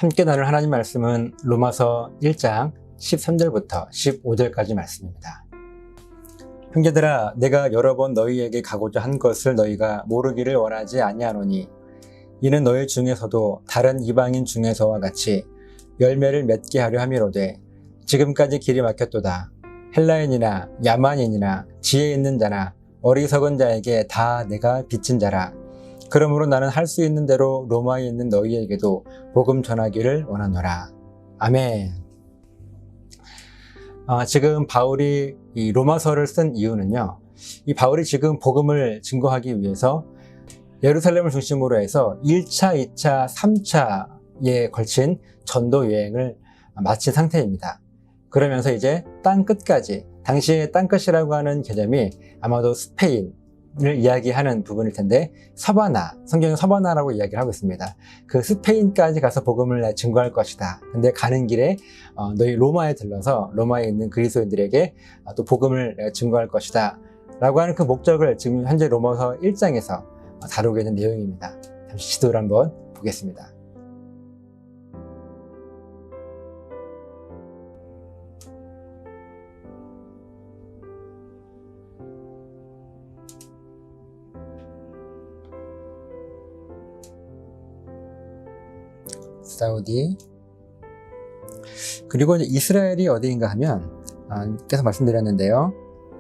함께 나눌 하나님 말씀은 로마서 1장 13절부터 15절까지 말씀입니다. 형제들아, 내가 여러 번 너희에게 가고자 한 것을 너희가 모르기를 원하지 아니하노니 이는 너희 중에서도 다른 이방인 중에서와 같이 열매를 맺게 하려 함이로되 지금까지 길이 막혔도다. 헬라인이나 야만인이나 지혜 있는 자나 어리석은 자에게 다 내가 빚진 자라. 그러므로 나는 할 수 있는 대로 로마에 있는 너희에게도 복음 전하기를 원하노라. 아멘. 지금 바울이 이 로마서를 쓴 이유는요, 이 바울이 지금 복음을 증거하기 위해서 예루살렘을 중심으로 해서 1차, 2차, 3차에 걸친 전도 여행을 마친 상태입니다. 그러면서 이제 땅 끝까지, 당시에 땅 끝이라고 하는 개념이 아마도 스페인을 이야기하는 부분일 텐데, 서바나, 성경은 서바나라고 이야기를 하고 있습니다. 그 스페인까지 가서 복음을 증거할 것이다. 근데 가는 길에 너희 로마에 들러서 로마에 있는 그리스도인들에게 또 복음을 증거할 것이다 라고 하는 그 목적을 지금 현재 로마서 1장에서 다루고 있는 내용입니다. 잠시 지도를 한번 보겠습니다. 사우디, 그리고 이제 이스라엘이 어디인가 하면 계속 말씀드렸는데요,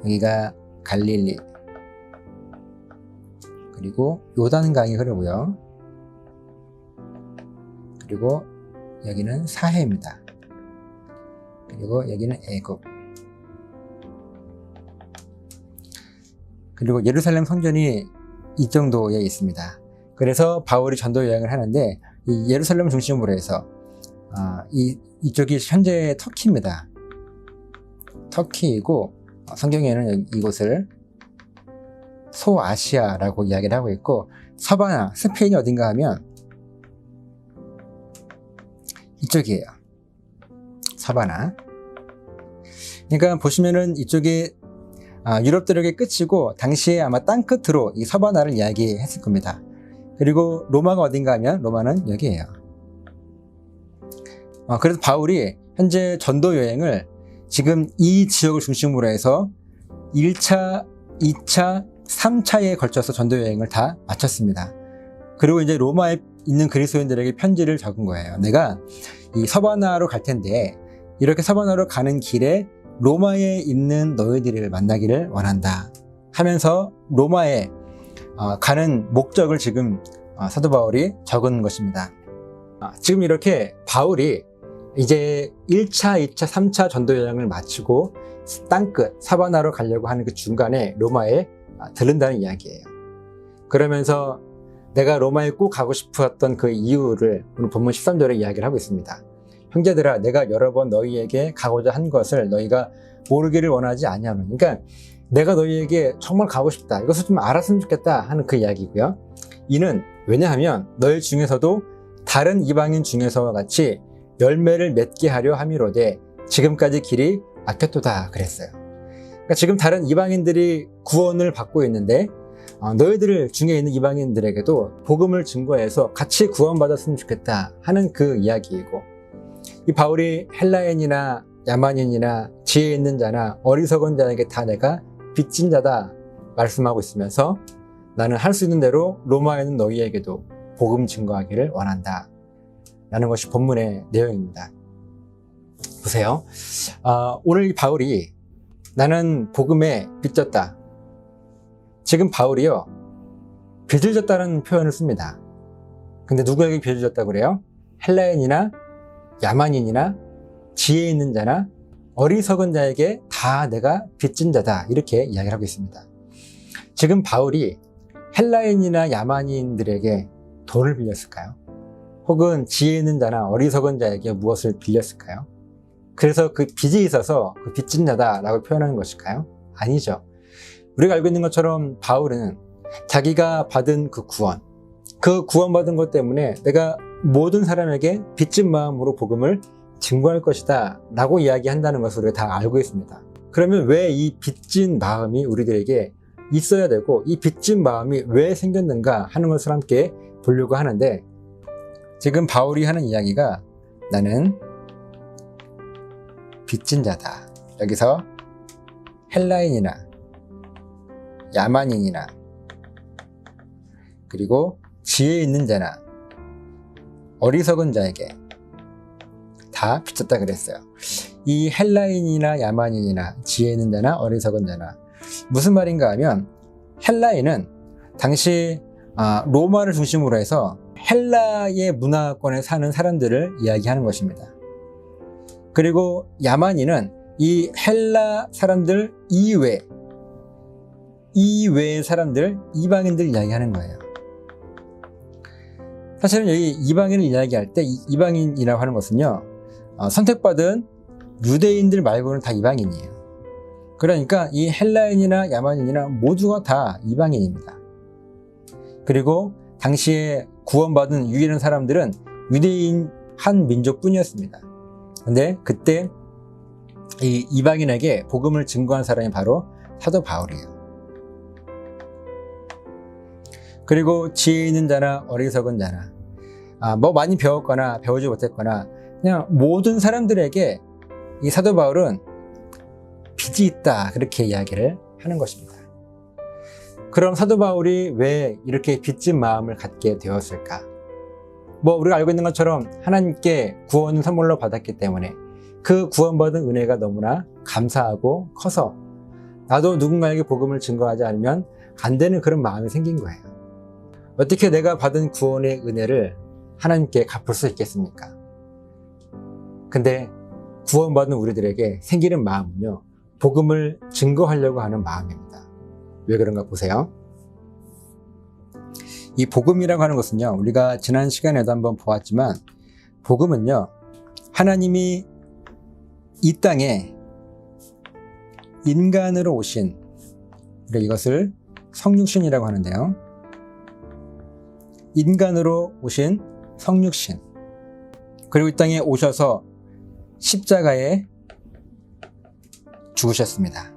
여기가 갈릴리, 그리고 요단강이 흐르고요, 그리고 여기는 사해입니다. 그리고 여기는 애굽, 그리고 예루살렘 성전이 이 정도에 있습니다. 그래서 바울이 전도 여행을 하는데 이 예루살렘을 중심으로 해서 이쪽이 현재 터키입니다. 터키이고 성경에는 이곳을 소아시아라고 이야기를 하고 있고, 서바나, 스페인이 어딘가 하면 이쪽이에요. 서바나. 그러니까 보시면은 이쪽이 유럽 대륙의 끝이고, 당시에 아마 땅 끝으로 이 서바나를 이야기했을 겁니다. 그리고 로마가 어딘가 하면 로마는 여기에요. 그래서 바울이 현재 전도 여행을 지금 이 지역을 중심으로 해서 1차, 2차, 3차에 걸쳐서 전도 여행을 다 마쳤습니다. 그리고 이제 로마에 있는 그리스도인들에게 편지를 적은 거예요. 내가 이 서바나로 갈 텐데 이렇게 서바나로 가는 길에 로마에 있는 너희들을 만나기를 원한다 하면서 로마에 가는 목적을 지금 사도 바울이 적은 것입니다. 지금 이렇게 바울이 이제 1차, 2차, 3차 전도 여행을 마치고 땅끝 사바나로 가려고 하는 그 중간에 로마에 들른다는 이야기예요. 그러면서 내가 로마에 꼭 가고 싶었던 그 이유를 오늘 본문 13절에 이야기를 하고 있습니다. 형제들아, 내가 여러 번 너희에게 가고자 한 것을 너희가 모르기를 원하지 아니하노니. 그러니까 내가 너희에게 정말 가고 싶다, 이것을 좀 알았으면 좋겠다 하는 그 이야기고요. 이는 왜냐하면 너희 중에서도 다른 이방인 중에서와 같이 열매를 맺게 하려 함이로되 지금까지 길이 막혔도다 그랬어요. 그러니까 지금 다른 이방인들이 구원을 받고 있는데 너희들 중에 있는 이방인들에게도 복음을 증거해서 같이 구원받았으면 좋겠다 하는 그 이야기이고, 이 바울이 헬라인이나 야만인이나 지혜 있는 자나 어리석은 자에게 다 내가 빚진 자다 말씀하고 있으면서 나는 할 수 있는 대로 로마에 있는 너희에게도 복음 증거하기를 원한다 라는 것이 본문의 내용입니다. 보세요. 오늘 이 바울이 나는 복음에 빚졌다. 지금 바울이요, 빚을 졌다는 표현을 씁니다. 근데 누구에게 빚을 졌다고 그래요? 헬라인이나 야만인이나 지혜 있는 자나 어리석은 자에게 다 내가 빚진 자다, 이렇게 이야기를 하고 있습니다. 지금 바울이 헬라인이나 야만인들에게 돈을 빌렸을까요? 혹은 지혜 있는 자나 어리석은 자에게 무엇을 빌렸을까요? 그래서 그 빚이 있어서 그 빚진 자다라고 표현하는 것일까요? 아니죠. 우리가 알고 있는 것처럼 바울은 자기가 받은 그 구원받은 것 때문에 내가 모든 사람에게 빚진 마음으로 복음을 증거할 것이다 라고 이야기한다는 것을 우리가 다 알고 있습니다. 그러면 왜 이 빚진 마음이 우리들에게 있어야 되고, 이 빚진 마음이 왜 생겼는가 하는 것을 함께 보려고 하는데, 지금 바울이 하는 이야기가 나는 빚진 자다. 여기서 헬라인이나 야만인이나 그리고 지혜 있는 자나 어리석은 자에게 다 빚졌다 그랬어요. 이 헬라인이나 야만인이나 지혜 있는 자나 어리석은 자나 무슨 말인가 하면 헬라인은 당시 로마를 중심으로 해서 헬라의 문화권에 사는 사람들을 이야기하는 것입니다. 그리고 야만인은 이 헬라 사람들 이외의 사람들, 이방인들 이야기하는 거예요. 사실은 여기 이방인을 이야기할 때 이방인이라고 하는 것은요, 선택받은 유대인들 말고는 다 이방인이에요. 그러니까 이 헬라인이나 야만인이나 모두가 다 이방인입니다. 그리고 당시에 구원받은 유일한 사람들은 유대인 한 민족뿐이었습니다. 근데 그때 이 이방인에게 복음을 증거한 사람이 바로 사도 바울이에요. 그리고 지혜 있는 자나 어리석은 자나 뭐 많이 배웠거나 배우지 못했거나 그냥 모든 사람들에게 이 사도 바울은 빚이 있다 그렇게 이야기를 하는 것입니다. 그럼 사도 바울이 왜 이렇게 빚진 마음을 갖게 되었을까? 뭐 우리가 알고 있는 것처럼 하나님께 구원을 선물로 받았기 때문에 그 구원받은 은혜가 너무나 감사하고 커서 나도 누군가에게 복음을 증거하지 않으면 안 되는 그런 마음이 생긴 거예요. 어떻게 내가 받은 구원의 은혜를 하나님께 갚을 수 있겠습니까? 근데 구원받은 우리들에게 생기는 마음은요, 복음을 증거하려고 하는 마음입니다. 왜 그런가 보세요. 이 복음이라고 하는 것은요, 우리가 지난 시간에도 한번 보았지만 복음은요, 하나님이 이 땅에 인간으로 오신, 우리가 이것을 성육신이라고 하는데요, 인간으로 오신 성육신, 그리고 이 땅에 오셔서 십자가에 죽으셨습니다.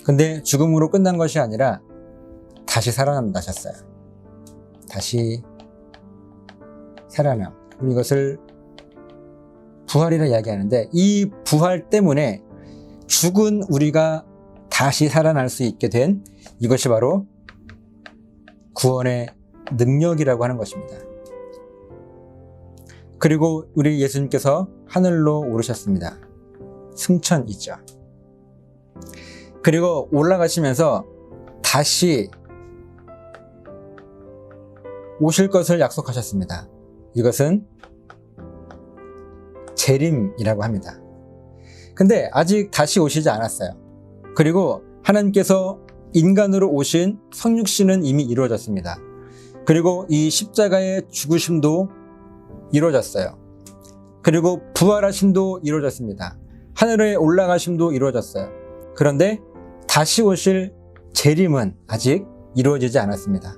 근데 죽음으로 끝난 것이 아니라 다시 살아나셨어요. 다시 살아남. 이것을 부활이라 이야기하는데, 이 부활 때문에 죽은 우리가 다시 살아날 수 있게 된 이것이 바로 구원의 능력이라고 하는 것입니다. 그리고 우리 예수님께서 하늘로 오르셨습니다. 승천이죠. 그리고 올라가시면서 다시 오실 것을 약속하셨습니다. 이것은 재림이라고 합니다. 근데 아직 다시 오시지 않았어요. 그리고 하나님께서 인간으로 오신 성육신은 이미 이루어졌습니다. 그리고 이 십자가의 죽으심도 이루어졌어요. 그리고 부활하심도 이루어졌습니다. 하늘에 올라가심도 이루어졌어요. 그런데 다시 오실 재림은 아직 이루어지지 않았습니다.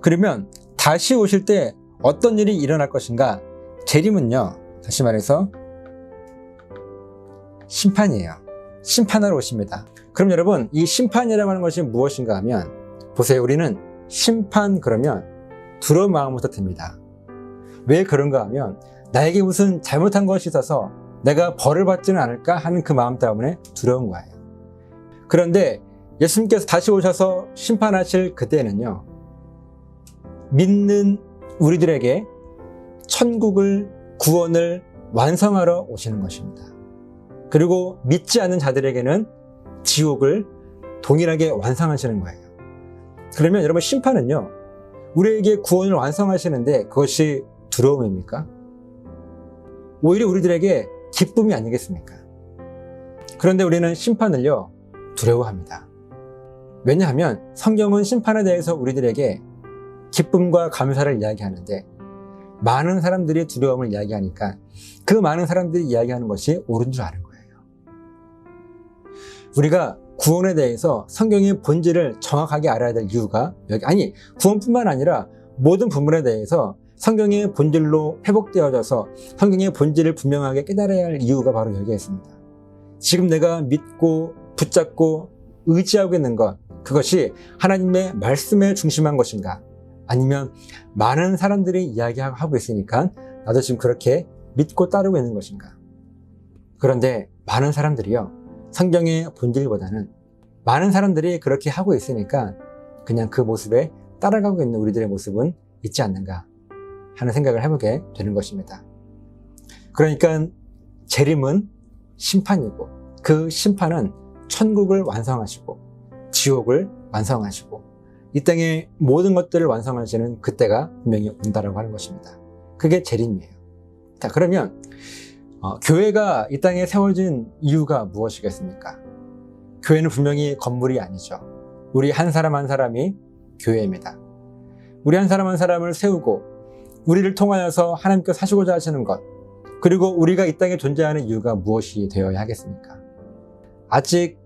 그러면 다시 오실 때 어떤 일이 일어날 것인가? 재림은요, 다시 말해서 심판이에요. 심판하러 오십니다. 그럼 여러분, 이 심판이라고 하는 것이 무엇인가 하면, 보세요. 우리는 심판 그러면 두려운 마음부터 듭니다. 왜 그런가 하면, 나에게 무슨 잘못한 것이 있어서 내가 벌을 받지는 않을까 하는 그 마음 때문에 두려운 거예요. 그런데 예수님께서 다시 오셔서 심판하실 그때는요, 믿는 우리들에게 천국을, 구원을 완성하러 오시는 것입니다. 그리고 믿지 않는 자들에게는 지옥을 동일하게 완성하시는 거예요. 그러면 여러분, 심판은요, 우리에게 구원을 완성하시는데 그것이 두려움입니까? 오히려 우리들에게 기쁨이 아니겠습니까? 그런데 우리는 심판을요, 두려워합니다. 왜냐하면 성경은 심판에 대해서 우리들에게 기쁨과 감사를 이야기하는데, 많은 사람들이 두려움을 이야기하니까 그 많은 사람들이 이야기하는 것이 옳은 줄 아는 거예요. 우리가 구원에 대해서 성경의 본질을 정확하게 알아야 될 이유가 구원뿐만 아니라 모든 부분에 대해서 성경의 본질로 회복되어져서 성경의 본질을 분명하게 깨달아야 할 이유가 바로 여기에 있습니다. 지금 내가 믿고 붙잡고 의지하고 있는 것, 그것이 하나님의 말씀에 중심한 것인가? 아니면 많은 사람들이 이야기하고 있으니까 나도 지금 그렇게 믿고 따르고 있는 것인가? 그런데 많은 사람들이요, 성경의 본질보다는 많은 사람들이 그렇게 하고 있으니까 그냥 그 모습에 따라가고 있는 우리들의 모습은 있지 않는가 하는 생각을 해보게 되는 것입니다. 그러니까 재림은 심판이고, 그 심판은 천국을 완성하시고 지옥을 완성하시고 이 땅의 모든 것들을 완성하시는 그때가 분명히 온다라고 하는 것입니다. 그게 재림이에요. 자, 그러면 교회가 이 땅에 세워진 이유가 무엇이겠습니까? 교회는 분명히 건물이 아니죠. 우리 한 사람 한 사람이 교회입니다. 우리 한 사람 한 사람을 세우고 우리를 통하여서 하나님께서 하시고자 하시는 것, 그리고 우리가 이 땅에 존재하는 이유가 무엇이 되어야 하겠습니까? 아직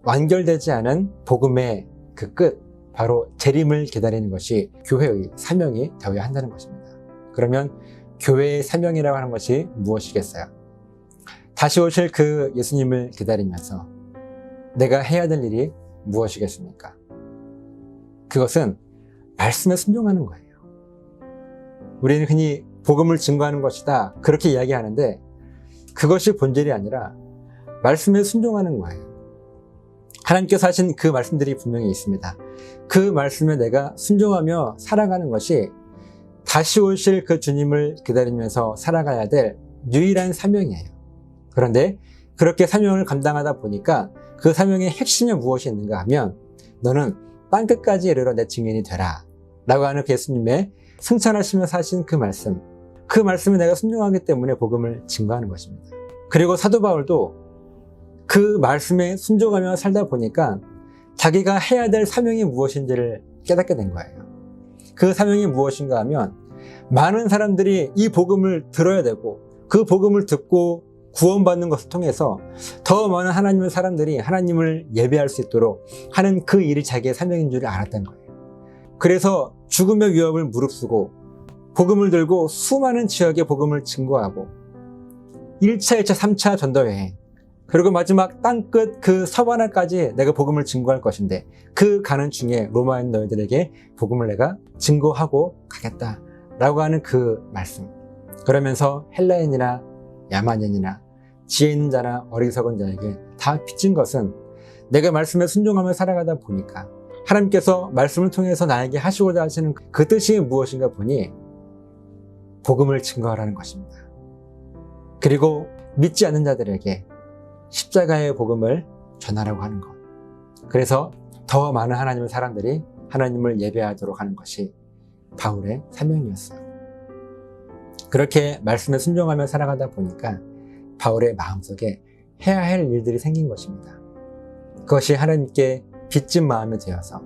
완결되지 않은 복음의 그 끝, 바로 재림을 기다리는 것이 교회의 사명이 되어야 한다는 것입니다. 그러면 교회의 사명이라고 하는 것이 무엇이겠어요? 다시 오실 그 예수님을 기다리면서 내가 해야 될 일이 무엇이겠습니까? 그것은 말씀에 순종하는 거예요. 우리는 흔히 복음을 증거하는 것이다, 그렇게 이야기하는데 그것이 본질이 아니라 말씀에 순종하는 거예요. 하나님께서 하신 그 말씀들이 분명히 있습니다. 그 말씀에 내가 순종하며 살아가는 것이 다시 오실 그 주님을 기다리면서 살아가야 될 유일한 사명이에요. 그런데 그렇게 사명을 감당하다 보니까 그 사명의 핵심이 무엇이 있는가 하면, 너는 땅끝까지 이르러 내 증인이 되라 라고 하는 예수님의 승천하시면서 하신 그 말씀, 그 말씀에 내가 순종하기 때문에 복음을 증거하는 것입니다. 그리고 사도 바울도 그 말씀에 순종하며 살다 보니까 자기가 해야 될 사명이 무엇인지를 깨닫게 된 거예요. 그 사명이 무엇인가 하면, 많은 사람들이 이 복음을 들어야 되고 그 복음을 듣고 구원받는 것을 통해서 더 많은 하나님의 사람들이 하나님을 예배할 수 있도록 하는 그 일이 자기의 사명인 줄 알았던 거예요. 그래서 죽음의 위협을 무릅쓰고 복음을 들고 수많은 지역에 복음을 증거하고 1차, 2차, 3차 전도여행, 그리고 마지막 땅끝 그 서바나까지 내가 복음을 증거할 것인데 그 가는 중에 로마인 너희들에게 복음을 내가 증거하고 가겠다라고 하는 그 말씀. 그러면서 헬라인이나 야만인이나 지혜 있는 자나 어리석은 자에게 다 빚진 것은 내가 말씀에 순종하며 살아가다 보니까 하나님께서 말씀을 통해서 나에게 하시고자 하시는 그 뜻이 무엇인가 보니 복음을 증거하라는 것입니다. 그리고 믿지 않는 자들에게 십자가의 복음을 전하라고 하는 것. 그래서 더 많은 하나님의 사람들이 하나님을 예배하도록 하는 것이 바울의 사명이었어요. 그렇게 말씀에 순종하며 살아가다 보니까 바울의 마음속에 해야 할 일들이 생긴 것입니다. 그것이 하나님께 빚진 마음이 되어서,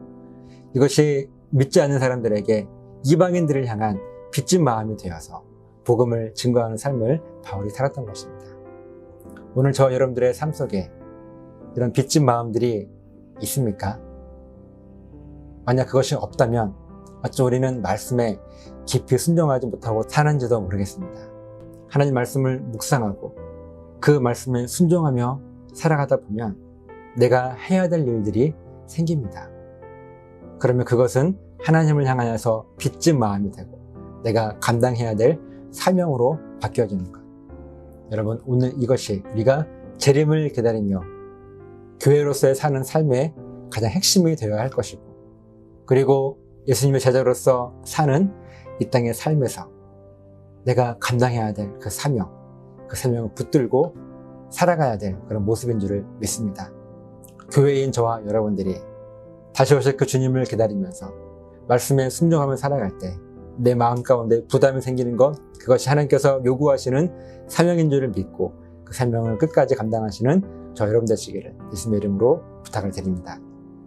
이것이 믿지 않는 사람들에게 이방인들을 향한 빚진 마음이 되어서 복음을 증거하는 삶을 바울이 살았던 것입니다. 오늘 저 여러분들의 삶 속에 이런 빚진 마음들이 있습니까? 만약 그것이 없다면 어쩌 우리는 말씀에 깊이 순종하지 못하고 사는지도 모르겠습니다. 하나님 말씀을 묵상하고 그 말씀에 순종하며 살아가다 보면 내가 해야 될 일들이 생깁니다. 그러면 그것은 하나님을 향하여서 빚진 마음이 되고 내가 감당해야 될 사명으로 바뀌어지는 것. 여러분, 오늘 이것이 우리가 재림을 기다리며 교회로서의 사는 삶의 가장 핵심이 되어야 할 것이고, 그리고 예수님의 제자로서 사는 이 땅의 삶에서 내가 감당해야 될 그 사명, 그 사명을 붙들고 살아가야 될 그런 모습인 줄을 믿습니다. 교회인 저와 여러분들이 다시 오실 그 주님을 기다리면서 말씀에 순종하며 살아갈 때 내 마음 가운데 부담이 생기는 것, 그것이 하나님께서 요구하시는 사명인 줄을 믿고 그 사명을 끝까지 감당하시는 저 여러분 되시기를 예수님의 이름으로 부탁을 드립니다.